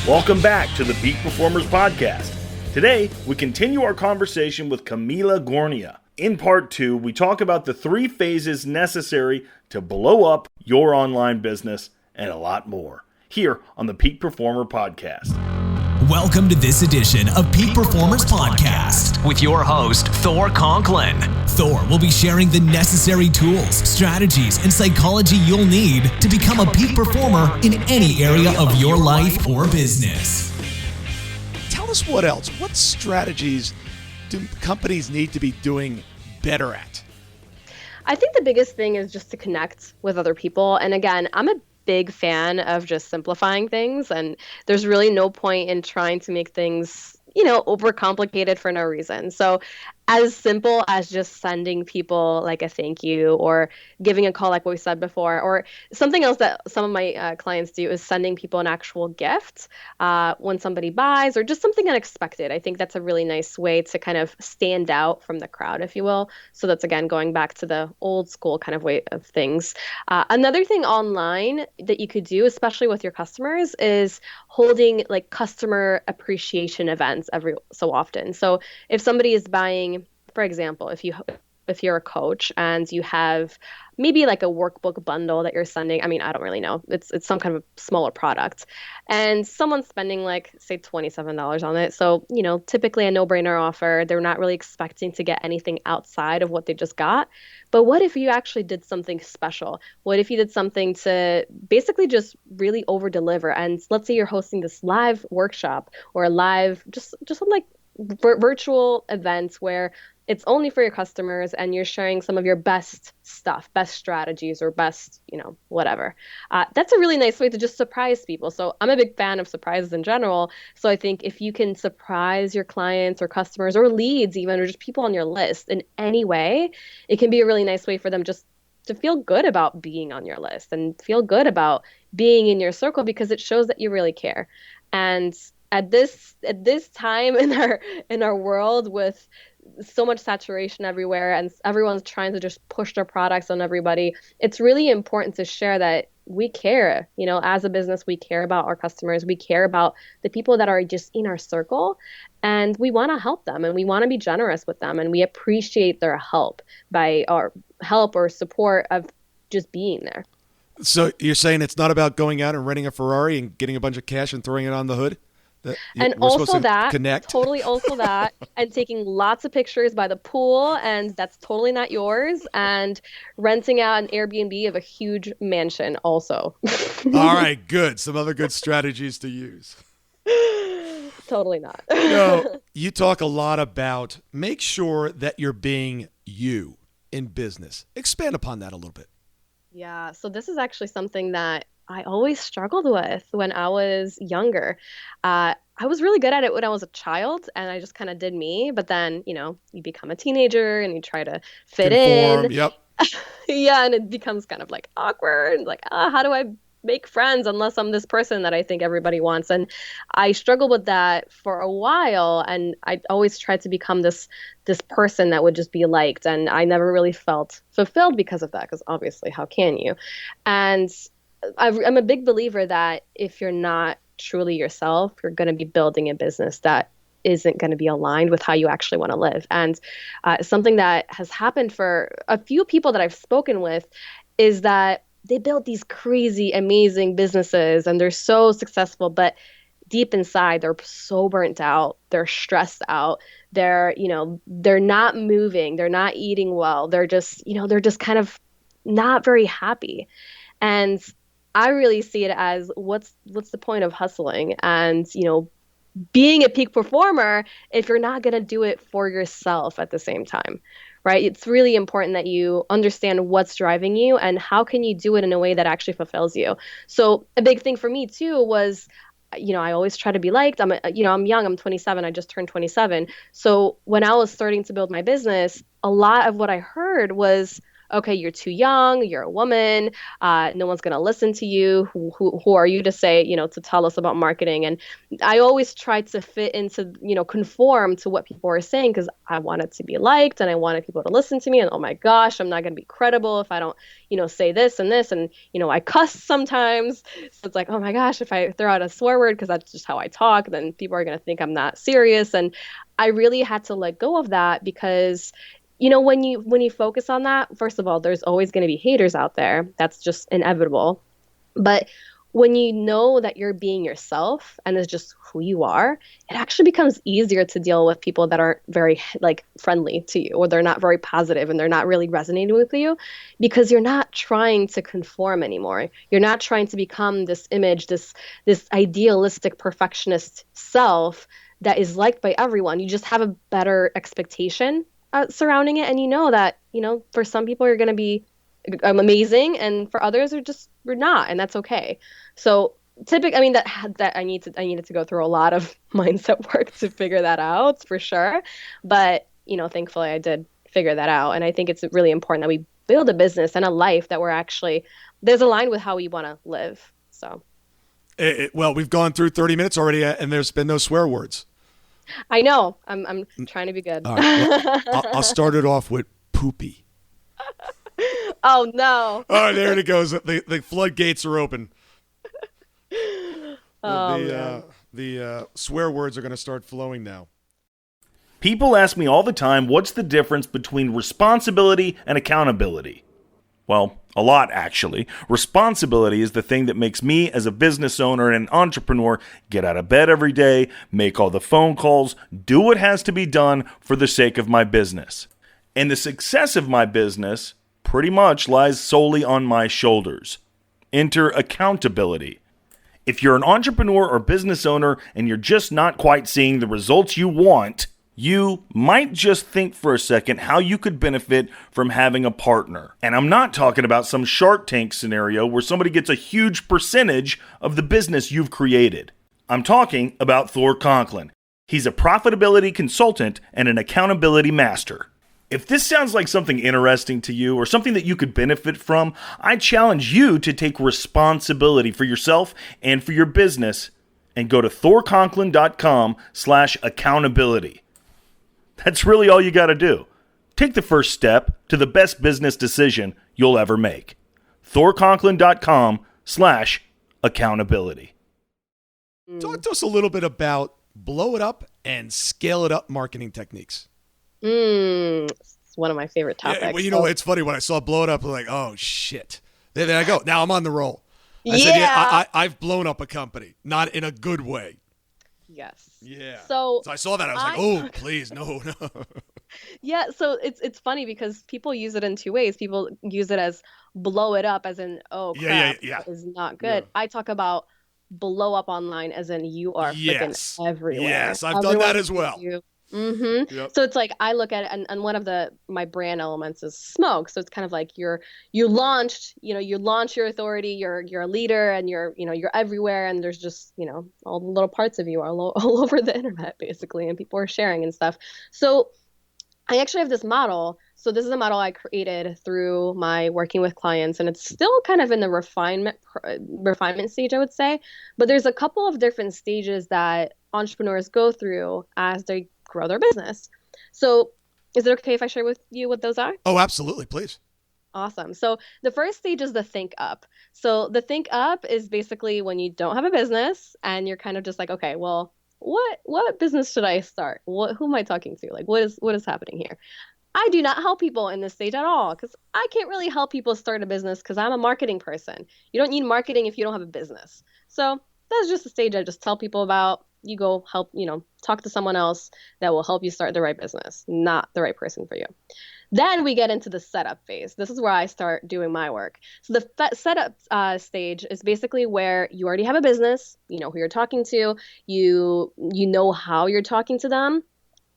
Welcome back to the Peak Performers Podcast. Today, we continue our conversation with Kamila Gornia. In part 2, we talk about the 3 phases necessary to blow up your online business and a lot more here on the Peak Performer Podcast. Welcome to this edition of Peak Performers Podcast with your host, Thor Conklin. Thor will be sharing the necessary tools, strategies, and psychology you'll need to become a peak performer in any area of your life or business. Tell us what else. What strategies do companies need to be doing better at? I think the biggest thing is just to connect with other people. And again, I'm a big fan of just simplifying things, and there's really no point in trying to make things, overcomplicated for no reason. So as simple as just sending people like a thank you or giving a call like what we said before, or something else that some of my clients do is sending people an actual gift when somebody buys, or just something unexpected. I think that's a really nice way to kind of stand out from the crowd, if you will. So that's, again, going back to the old school kind of way of things. Another thing online that you could do, especially with your customers, is holding like customer appreciation events every so often. So if somebody is buying, for example, if you're a coach and you have maybe like a workbook bundle that you're sending, I don't really know, it's some kind of smaller product, and someone's spending like, say, $27 on it. So, typically a no-brainer offer. They're not really expecting to get anything outside of what they just got. But what if you actually did something special? What if you did something to basically just really over-deliver? And let's say you're hosting this live workshop or a live, just like virtual events where it's only for your customers and you're sharing some of your best stuff, best strategies, or best, whatever. That's a really nice way to just surprise people. So I'm a big fan of surprises in general. So I think if you can surprise your clients or customers or leads even, or just people on your list in any way, it can be a really nice way for them just to feel good about being on your list and feel good about being in your circle, because it shows that you really care. And at this time in our world, with so much saturation everywhere and everyone's trying to just push their products on everybody, it's really important to share that we care. As a business, we care about our customers. We care about the people that are just in our circle, and we want to help them, and we want to be generous with them, and we appreciate their help or support of just being there. So you're saying it's not about going out and renting a Ferrari and getting a bunch of cash and throwing it on the hood? And also that, connect. Totally also that, and taking lots of pictures by the pool, and that's totally not yours, and renting out an Airbnb of a huge mansion also. All right, good. Some other good strategies to use. Totally not. You talk a lot about make sure that you're being you in business. Expand upon that a little bit. Yeah, so this is actually something that I always struggled with when I was younger. I was really good at it when I was a child, and I just kind of did me. But then, you become a teenager and you try to fit in. Yep. Yeah, and it becomes kind of like awkward. Like, how do I make friends unless I'm this person that I think everybody wants? And I struggled with that for a while, and I always tried to become this person that would just be liked, and I never really felt fulfilled because of that, because obviously, how can you? And I'm a big believer that if you're not truly yourself, you're going to be building a business that isn't going to be aligned with how you actually want to live. And something that has happened for a few people that I've spoken with is that they build these crazy, amazing businesses and they're so successful, but deep inside, they're so burnt out, they're stressed out, they're not moving, they're not eating well, they're just kind of not very happy. And I really see it as what's the point of hustling and, being a peak performer if you're not going to do it for yourself at the same time, right? It's really important that you understand what's driving you and how can you do it in a way that actually fulfills you. So a big thing for me too was, I always try to be liked. I'm young, I'm 27, I just turned 27. So when I was starting to build my business, a lot of what I heard was, okay, you're too young, you're a woman, no one's going to listen to you. Who are you to say, to tell us about marketing? And I always try to fit into, conform to what people are saying because I wanted to be liked and I wanted people to listen to me. And oh my gosh, I'm not going to be credible if I don't, say this and this. And, I cuss sometimes. So it's like, oh my gosh, if I throw out a swear word because that's just how I talk, then people are going to think I'm not serious. And I really had to let go of that because when you focus on that, first of all, there's always going to be haters out there. That's just inevitable. But when you know that you're being yourself and it's just who you are, it actually becomes easier to deal with people that aren't very friendly to you, or they're not very positive and they're not really resonating with you, because you're not trying to conform anymore. You're not trying to become this image, this idealistic perfectionist self that is liked by everyone. You just have a better expectation surrounding it, and that for some people you're going to be amazing, and for others we're not, and that's okay. So typically, that I needed to go through a lot of mindset work to figure that out for sure. But thankfully I did figure that out, and I think it's really important that we build a business and a life that we're actually there's aligned with how we want to live. So. Well, we've gone through 30 minutes already, and there's been no swear words. I know. I'm trying to be good. All right, well, I'll start it off with poopy. Oh, no. Oh, there it goes. The floodgates are open. The swear words are going to start flowing now. People ask me all the time, what's the difference between responsibility and accountability? Well, a lot, actually. Responsibility is the thing that makes me, as a business owner and an entrepreneur, get out of bed every day, make all the phone calls, do what has to be done for the sake of my business. And the success of my business pretty much lies solely on my shoulders. Enter accountability. If you're an entrepreneur or business owner and you're just not quite seeing the results you want, you might just think for a second how you could benefit from having a partner. And I'm not talking about some Shark Tank scenario where somebody gets a huge percentage of the business you've created. I'm talking about Thor Conklin. He's a profitability consultant and an accountability master. If this sounds like something interesting to you or something that you could benefit from, I challenge you to take responsibility for yourself and for your business and go to thorconklin.com/accountability. That's really all you got to do. Take the first step to the best business decision you'll ever make. thorconklin.com/accountability. Talk to us a little bit about blow it up and scale it up marketing techniques. It's one of my favorite topics. Yeah, well, it's funny. When I saw blow it up, I'm like, oh, shit. There I go. Now I'm on the roll. I've blown up a company, not in a good way. Yes. Yeah. So I saw that. I was like, oh, please, no. Yeah. So it's funny because people use it in two ways. People use it as blow it up, as in, oh, crap, that is not good. Yeah. I talk about blow up online as in you are freaking everywhere. Yes, I've done that as well. Mm-hmm. Yep. So it's like I look at it, and one of my brand elements is smoke. So it's kind of like you launch your authority, you're a leader, and you're everywhere, and there's just all the little parts of you are all over the internet basically, and people are sharing and stuff. So I actually have this model. So this is a model I created through my working with clients, and it's still kind of in the refinement stage, I would say. But there's a couple of different stages that entrepreneurs go through as they grow their business. So is it okay if I share with you what those are? Oh, absolutely. Please. Awesome. So the first stage is the think up. So the think up is basically when you don't have a business and you're kind of just like, okay, well, what business should I start? Who am I talking to? Like, what is happening here? I do not help people in this stage at all because I can't really help people start a business because I'm a marketing person. You don't need marketing if you don't have a business. So that's just a stage I just tell people about. You go help, talk to someone else that will help you start the right business, not the right person for you. Then we get into the setup phase. This is where I start doing my work. So the setup stage is basically where you already have a business, you know who you're talking to, you know how you're talking to them,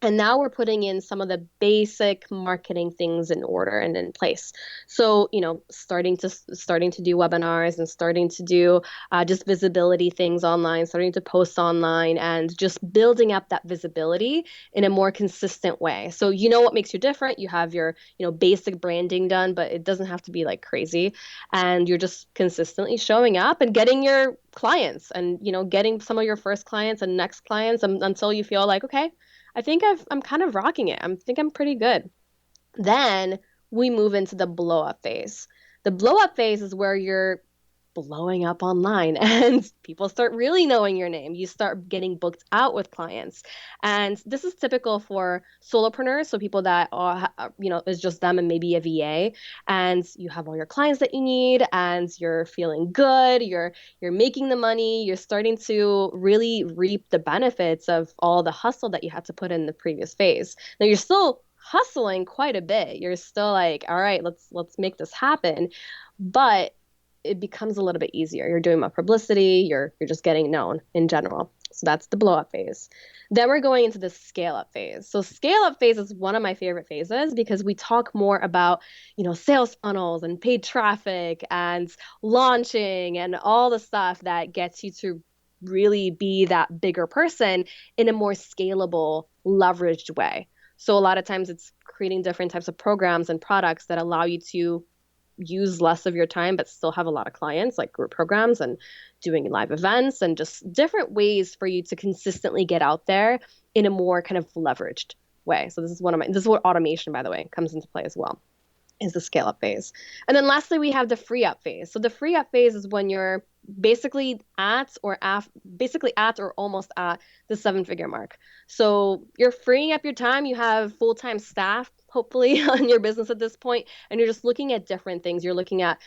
And now we're putting in some of the basic marketing things in order and in place. So, starting to do webinars and starting to do just visibility things online, starting to post online, and just building up that visibility in a more consistent way. So, what makes you different? You have your, basic branding done, but it doesn't have to be like crazy. And you're just consistently showing up and getting your clients and, getting some of your first clients and next clients until you feel like, okay, I think I'm kind of rocking it. I think I'm pretty good. Then we move into the blow up phase. The blow up phase is where you're blowing up online and people start really knowing your name. You start getting booked out with clients. And this is typical for solopreneurs, so people that are, it's just them and maybe a VA, and you have all your clients that you need and you're feeling good, you're making the money, you're starting to really reap the benefits of all the hustle that you had to put in the previous phase. Now you're still hustling quite a bit. You're still like, all right, let's make this happen. But it becomes a little bit easier. You're doing more publicity, you're just getting known in general. So that's the blow up phase. Then we're going into the scale up phase. So scale up phase is one of my favorite phases because we talk more about, sales funnels and paid traffic and launching and all the stuff that gets you to really be that bigger person in a more scalable, leveraged way. So a lot of times it's creating different types of programs and products that allow you to use less of your time but still have a lot of clients, like group programs and doing live events and just different ways for you to consistently get out there in a more kind of leveraged way. So this is what automation, by the way, comes into play as well, is the scale up phase. And then lastly, we have the free up phase. So the free up phase is when you're basically at or almost at the 7-figure mark. So you're freeing up your time. You have full-time staff, hopefully, on your business at this point, and you're just looking at different things. You're looking at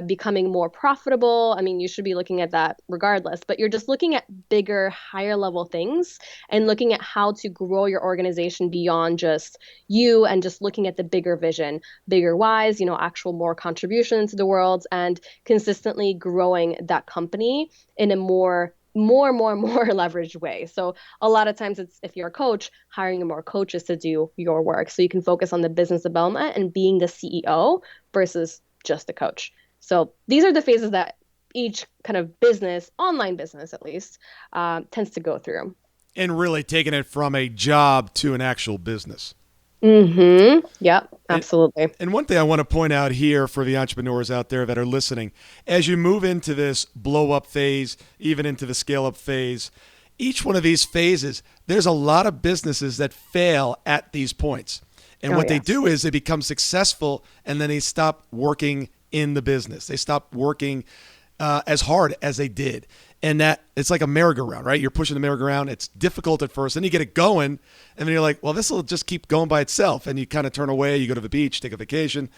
becoming more profitable. I mean, you should be looking at that regardless, but you're just looking at bigger, higher level things and looking at how to grow your organization beyond just you and just looking at the bigger vision, bigger whys, actual more contribution to the world and consistently growing that company in a more leveraged way. So a lot of times it's, if you're a coach, hiring more coaches to do your work so you can focus on the business development and being the CEO versus just a coach. So these are the phases that each kind of business, online business at least, tends to go through. And really taking it from a job to an actual business. Mm-hmm. Yep, absolutely. And one thing I want to point out here for the entrepreneurs out there that are listening, as you move into this blow up phase, even into the scale up phase, each one of these phases, there's a lot of businesses that fail at these points. And what they do is they become successful and then they stop working in the business. They stop working as hard as they did. And that it's like a merry-go-round, right? You're pushing the merry-go-round. It's difficult at first. Then you get it going. And then you're like, well, this will just keep going by itself. And you kind of turn away. You go to the beach, take a vacation,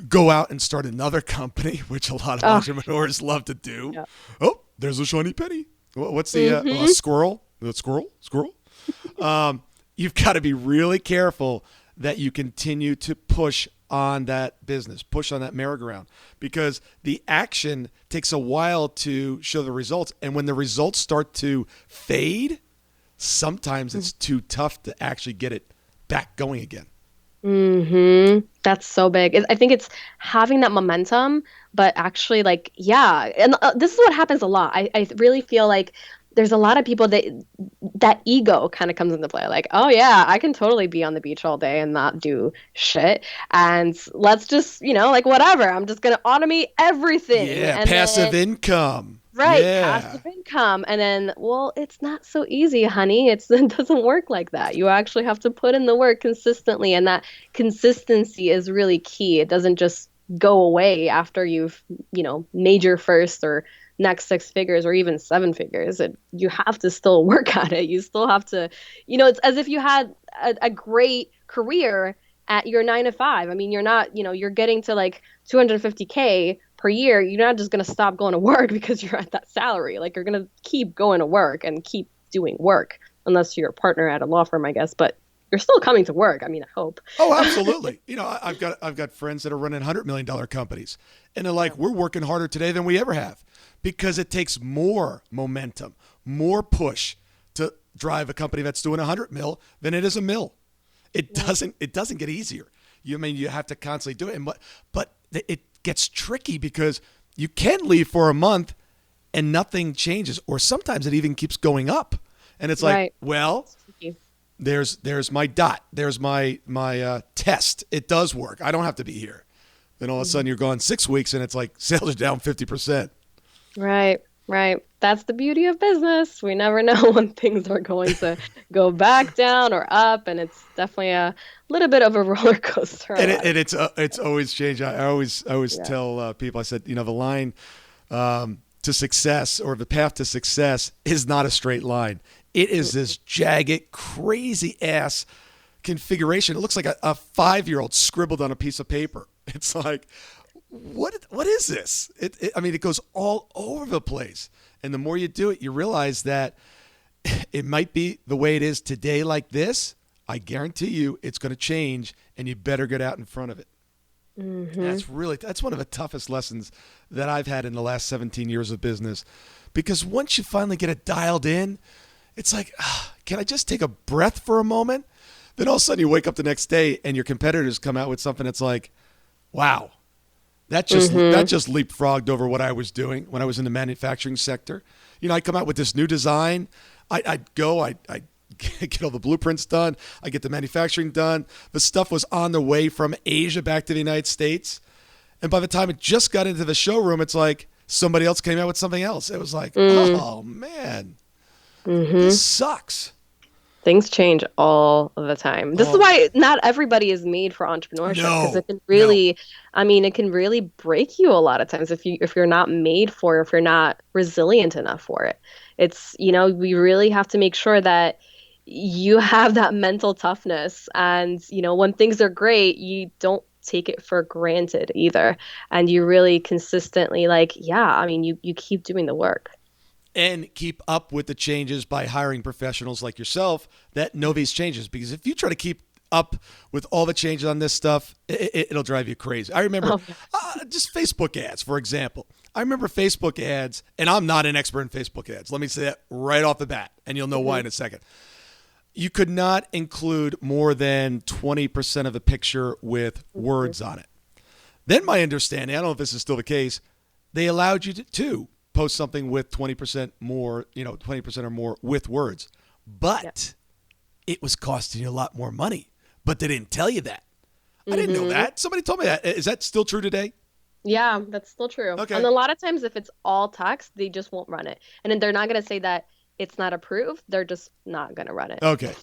go out and start another company, which a lot of entrepreneurs love to do. Yeah. Oh, there's a shiny penny. What's the squirrel? The squirrel? You've got to be really careful that you continue to push on that business, push on that merry-go-round, because the action takes a while to show the results. And when the results start to fade, sometimes it's too tough to actually get it back going again. Mm-hmm. That's so big. I think it's having that momentum, but actually and this is what happens a lot. I really feel like there's a lot of people that ego kind of comes into play. Like, oh yeah, I can totally be on the beach all day and not do shit. And let's just, whatever. I'm just going to automate everything. Yeah, and passive income. Right, passive income. And then, well, it's not so easy, honey. It doesn't work like that. You actually have to put in the work consistently. And that consistency is really key. It doesn't just go away after you've, made your first or next 6 figures or even 7 figures. You have to still work at it. You still have to, it's as if you had a great career at your 9 to 5. I mean, you're not, you're getting to like $250K per year. You're not just going to stop going to work because you're at that salary. Like, you're going to keep going to work and keep doing work, unless you're a partner at a law firm, I guess. But you're still coming to work. I mean, I hope. Oh, absolutely. I've got friends that are running $100 million companies, and they're like, we're working harder today than we ever have, because it takes more momentum, more push to drive a company that's doing 100 mil than it is a mil. It doesn't get easier. You have to constantly do it. But it gets tricky because you can leave for a month and nothing changes, or sometimes it even keeps going up. And it's like, well, there's my dot. There's my test. It does work. I don't have to be here. Then all of a sudden you're gone 6 weeks and it's like sales are down 50%. Right. That's the beauty of business. We never know when things are going to go back down or up, and it's definitely a little bit of a roller coaster. And it's always changed. I always tell people, I said, the line to success, or the path to success, is not a straight line. It is this jagged, crazy ass configuration. It looks like a 5-year-old scribbled on a piece of paper. It's like, what is this? It goes all over the place. And the more you do it, you realize that it might be the way it is today like this. I guarantee you it's going to change, and you better get out in front of it. Mm-hmm. That's one of the toughest lessons that I've had in the last 17 years of business, because once you finally get it dialed in, it's like, can I just take a breath for a moment? Then all of a sudden you wake up the next day and your competitors come out with something that's like, wow, that just leapfrogged over what I was doing when I was in the manufacturing sector. I come out with this new design. I'd get all the blueprints done. I get the manufacturing done. The stuff was on the way from Asia back to the United States. And by the time it just got into the showroom, it's like somebody else came out with something else. It was like, oh, man, this sucks. Things change all the time. This is why not everybody is made for entrepreneurship, because it can really, it can really break you a lot of times if you're not made for it, if you're not resilient enough for it. It's, we really have to make sure that you have that mental toughness, and, when things are great, you don't take it for granted either. And you really consistently you keep doing the work. And keep up with the changes by hiring professionals like yourself that know these changes. Because if you try to keep up with all the changes on this stuff, it'll drive you crazy. I remember just Facebook ads, for example. I remember Facebook ads, and I'm not an expert in Facebook ads. Let me say that right off the bat, and you'll know why in a second. You could not include more than 20% of the picture with words on it. Then my understanding, I don't know if this is still the case, they allowed you to post something with 20% more, 20% or more with words. But it was costing you a lot more money. But they didn't tell you that. I didn't know that. Somebody told me that. Is that still true today? Yeah, that's still true. Okay. And a lot of times if it's all text, they just won't run it. And then they're not going to say that it's not approved. They're just not going to run it. Okay.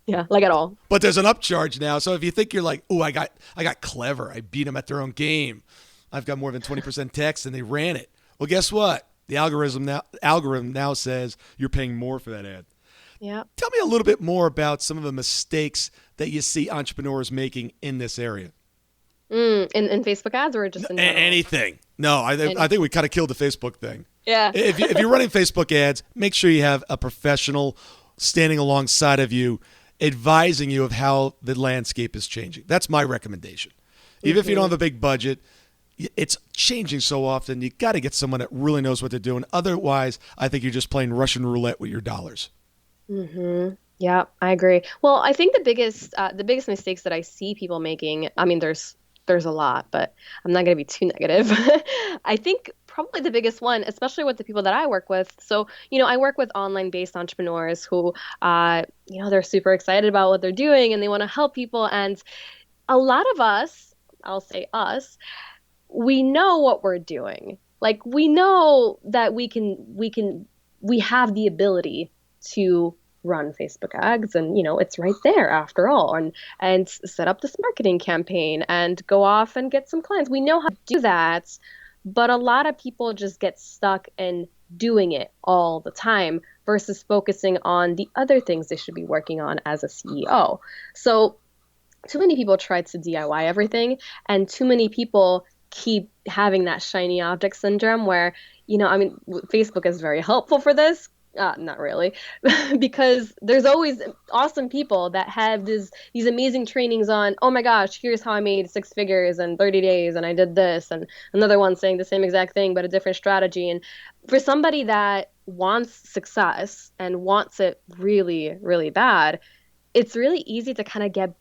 Yeah, like at all. But there's an upcharge now. So if you think you're like, I got clever. I beat them at their own game. I've got more than 20% text and they ran it. Well, guess what? The algorithm now says you're paying more for that ad. Yeah. Tell me a little bit more about some of the mistakes that you see entrepreneurs making in this area. In Facebook ads, or just in anything? No, I think we kind of killed the Facebook thing. Yeah. If you're running Facebook ads, make sure you have a professional standing alongside of you, advising you of how the landscape is changing. That's my recommendation. Even if you don't have a big budget, it's changing so often. You got to get someone that really knows what they're doing. Otherwise, I think you're just playing Russian roulette with your dollars. Mm-hmm. Yeah, I agree. Well, I think the biggest mistakes that I see people making, there's a lot, but I'm not going to be too negative. I think probably the biggest one, especially with the people that I work with. So, I work with online-based entrepreneurs who, they're super excited about what they're doing and they want to help people. And a lot of us, I'll say us, we know what we're doing. Like, we know that we have the ability to run Facebook ads, and it's right there after all, and set up this marketing campaign and go off and get some clients. We know how to do that, but a lot of people just get stuck in doing it all the time versus focusing on the other things they should be working on as a CEO. So too many people try to DIY everything, and too many people keep having that shiny object syndrome where, Facebook is very helpful for this. Not really, because there's always awesome people that have these amazing trainings on, oh my gosh, here's how I made 6 figures in 30 days and I did this, and another one saying the same exact thing but a different strategy. And for somebody that wants success and wants it really, really bad, it's really easy to kind of get,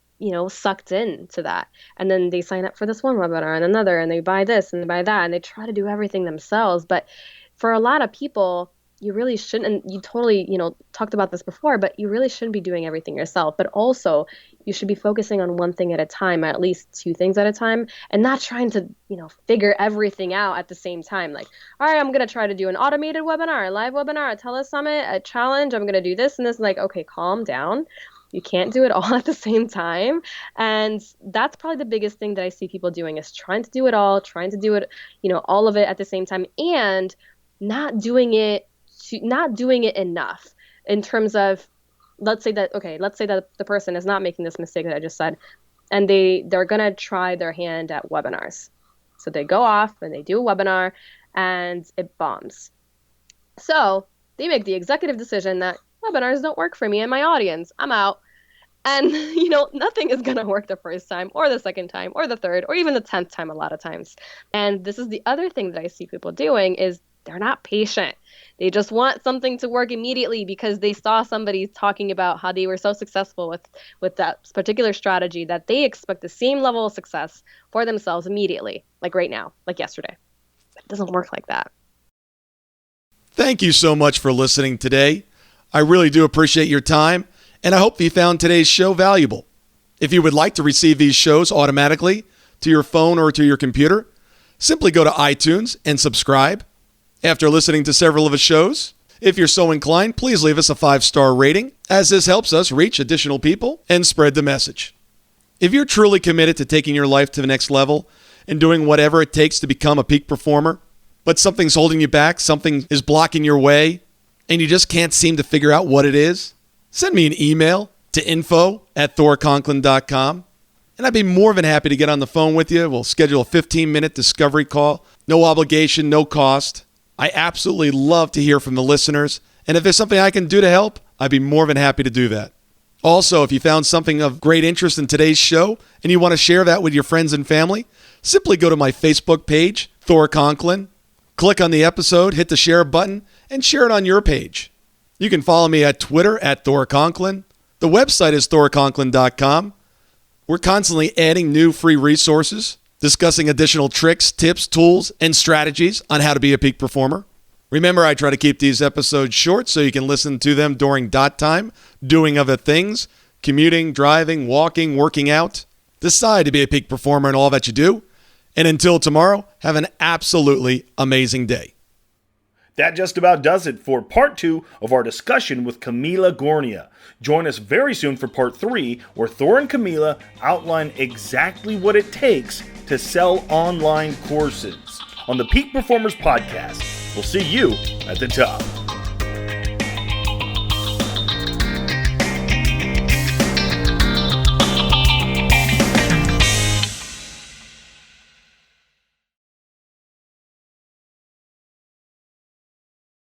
sucked into that. And then they sign up for this one webinar and another, and they buy this and they buy that, and they try to do everything themselves. But for a lot of people, you really shouldn't, and you totally, talked about this before, but you really shouldn't be doing everything yourself. But also, you should be focusing on one thing at a time, at least two things at a time, and not trying to, figure everything out at the same time. Like, all right, I'm going to try to do an automated webinar, a live webinar, a telesummit, a challenge. I'm going to do this and this. Like, okay, calm down. You can't do it all at the same time. And that's probably the biggest thing that I see people doing, is trying to do it all, trying to do it, all of it at the same time, and not doing it enough in terms of, let's say that the person is not making this mistake that I just said, and they're going to try their hand at webinars. So they go off and they do a webinar and it bombs. So they make the executive decision that webinars don't work for me and my audience. I'm out. And, nothing is going to work the first time or the second time or the third or even the 10th time a lot of times. And this is the other thing that I see people doing, is they're not patient. They just want something to work immediately because they saw somebody talking about how they were so successful with that particular strategy that they expect the same level of success for themselves immediately, like right now, like yesterday. But it doesn't work like that. Thank you so much for listening today. I really do appreciate your time, and I hope you found today's show valuable. If you would like to receive these shows automatically to your phone or to your computer, simply go to iTunes and subscribe. After listening to several of the shows, if you're so inclined, please leave us a 5-star rating, as this helps us reach additional people and spread the message. If you're truly committed to taking your life to the next level and doing whatever it takes to become a peak performer, but something's holding you back, something is blocking your way, and you just can't seem to figure out what it is, send me an email to info@thorconklin.com, and I'd be more than happy to get on the phone with you. We'll schedule a 15-minute discovery call. No obligation, no cost. I absolutely love to hear from the listeners, and if there's something I can do to help, I'd be more than happy to do that. Also, if you found something of great interest in today's show and you want to share that with your friends and family, simply go to my Facebook page, Thor Conklin, click on the episode, hit the share button, and share it on your page. You can follow me at Twitter at Thor Conklin. The website is thorconklin.com. We're constantly adding new free resources, discussing additional tricks, tips, tools, and strategies on how to be a peak performer. Remember, I try to keep these episodes short so you can listen to them during dot time, doing other things, commuting, driving, walking, working out. Decide to be a peak performer in all that you do. And until tomorrow, have an absolutely amazing day. That just about does it for part 2 of our discussion with Kamila Gornia. Join us very soon for part 3, where Thor and Kamila outline exactly what it takes to sell online courses on the Peak Performers Podcast. We'll see you at the top.